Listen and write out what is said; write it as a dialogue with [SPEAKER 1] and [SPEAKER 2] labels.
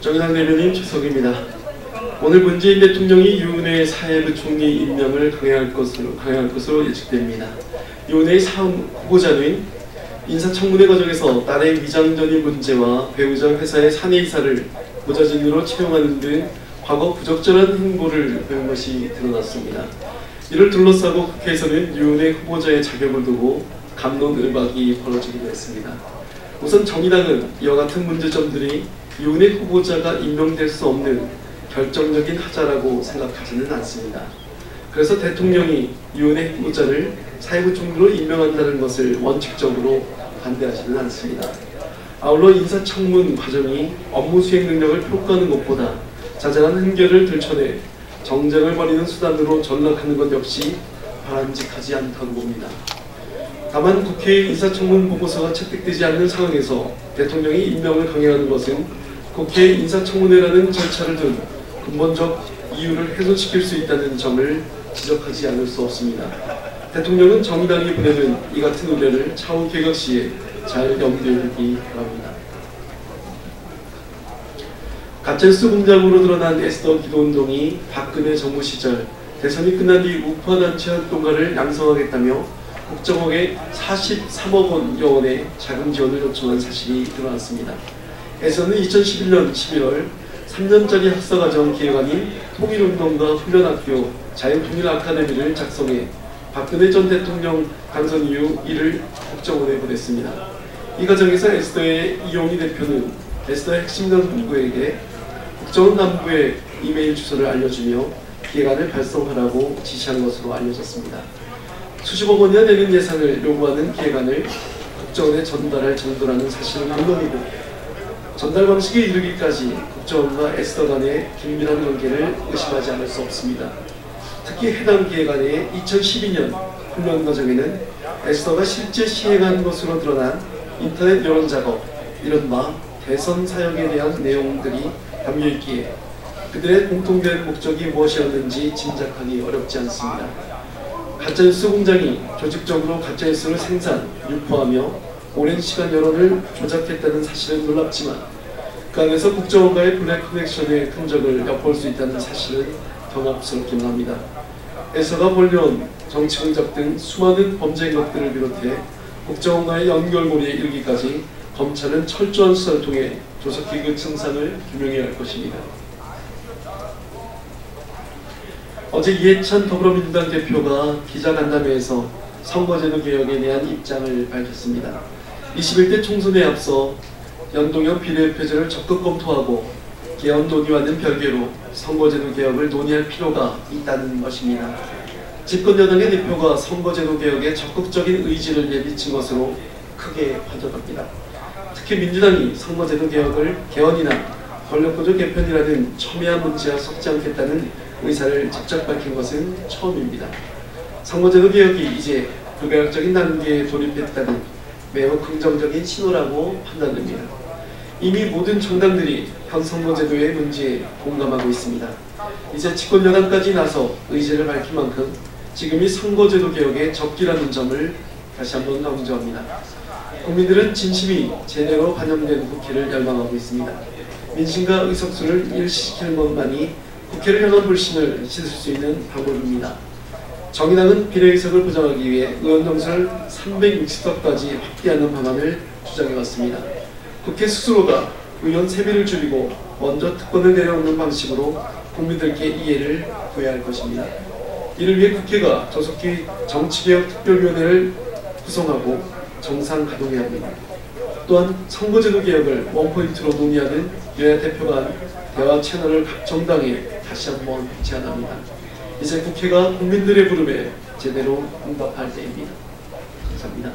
[SPEAKER 1] 정의당 대변인 최석입니다. 오늘 문재인 대통령이 유은혜 사회부총리 임명을 강행할 것으로 예측됩니다. 유은혜의 후보자는 인사청문회 과정에서 딸의 위장전입 문제와 배우자 회사의 사내 이사를 보좌진으로 채용하는 등 과거 부적절한 행보를 보인 것이 드러났습니다. 이를 둘러싸고 국회에서는 유은혜 후보자의 자격을 두고 갑론을박이 벌어지기도 했습니다. 우선 정의당은 이와 같은 문제점들이 유은혜 후보자가 임명될 수 없는 결정적인 하자라고 생각하지는 않습니다. 그래서 대통령이 유은혜 후보자를 사회부총리로 임명한다는 것을 원칙적으로 반대하지는 않습니다. 아울러 인사청문 과정이 업무 수행 능력을 평가하는 것보다 자잘한 흠결을 들춰내 정쟁을 벌이는 수단으로 전락하는 것 역시 바람직하지 않다고 봅니다. 다만 국회의 인사청문 보고서가 채택되지 않는 상황에서 대통령이 임명을 강행하는 것은 국회의 인사청문회라는 절차를 둔 근본적 이유를 훼손시킬 수 있다는 점을 지적하지 않을 수 없습니다. 대통령은 정의당이 보내는 이 같은 우려를 차후 개각 시에 잘 염두에 두기 바랍니다. 가짜뉴스 공작으로 드러난 에스더 기도운동이 박근혜 정부 시절 대선이 끝난 뒤 우파 단체 활동가를 양성하겠다며 국정원에 43억 원여원의 자금 지원을 요청한 사실이 드러났습니다. 에서는 2011년 11월 3년짜리 학사과정 기획안인 통일운동가 훈련학교 자유통일아카데미를 작성해 박근혜 전 대통령 당선 이후 이를 국정원에 보냈습니다. 이 과정에서 에스더의 이용희 대표는 에스더의 핵심 간부에게 국정원 간부의 이메일 주소를 알려주며 기획안을 발송하라고 지시한 것으로 알려졌습니다. 수십억 원이나 되는 예산을 요구하는 기획안을 국정원에 전달할 정도라는 사실은 물론이고 전달 방식에 이르기까지 국정원과 에스더 간의 긴밀한 관계를 의심하지 않을 수 없습니다. 특히 해당 기획안의 2012년 훈련 과정에는 에스더가 실제 시행한 것으로 드러난 인터넷 여론 작업, 이른바 대선 사역에 대한 내용들이 담겨있기에 그들의 공통된 목적이 무엇이었는지 짐작하기 어렵지 않습니다. 가짜뉴스 공장이 조직적으로 가짜뉴스를 생산, 유포하며 오랜 시간 여론을 조작했다는 사실은 놀랍지만 그 안에서 국정원과의 블랙 커넥션의 흔적을 엿볼 수 있다는 사실은 경악스럽기만 합니다. 에서가 벌려온 정치공작 등 수많은 범죄 행각들을 비롯해 국정원과의 연결고리에 이르기까지 검찰은 철저한 수사를 통해 조속히 그 증상을 규명해야 할 것입니다. 어제 이해찬 더불어민주당 대표가 기자간담회에서 선거제도 개혁에 대한 입장을 밝혔습니다. 21대 총선에 앞서 연동형 비례표제를 적극 검토하고 개헌 논의와는 별개로 선거제도 개혁을 논의할 필요가 있다는 것입니다. 집권여당의 대표가 선거제도 개혁에 적극적인 의지를 내비친 것으로 크게 화제됩니다. 특히 민주당이 선거제도 개혁을 개헌이나 권력구조 개편이라는 첨예한 문제와 섞지 않겠다는 의사를 직접 밝힌 것은 처음입니다. 선거제도 개혁이 이제 불가역적인 단계에 돌입했다는 매우 긍정적인 신호라고 판단됩니다. 이미 모든 정당들이 현 선거제도의 문제에 공감하고 있습니다. 이제 집권여당까지 나서 의지를 밝힌 만큼 지금이 선거제도 개혁의 적기라는 점을 다시 한번 강조합니다. 국민들은 진심이 제대로 반영된 국회를 열망하고 있습니다. 민심과 의석수를 일시시키는 것만이 국회를 향한 불신을 씻을 수 있는 방법입니다. 정의당은 비례의석을 보장하기 위해 의원 정수를 360석까지 확대하는 방안을 주장해왔습니다. 국회 스스로가 의원 세비를 줄이고 먼저 특권을 내려놓는 방식으로 국민들께 이해를 구해야 할 것입니다. 이를 위해 국회가 조속히 정치개혁 특별위원회를 구성하고 정상 가동해야 합니다. 또한 선거제도 개혁을 원포인트로 논의하는 여야 대표 간 대화 채널을 각 정당에 다시 한번 제안합니다. 이제 국회가 국민들의 부름에 제대로 응답할 때입니다. 감사합니다.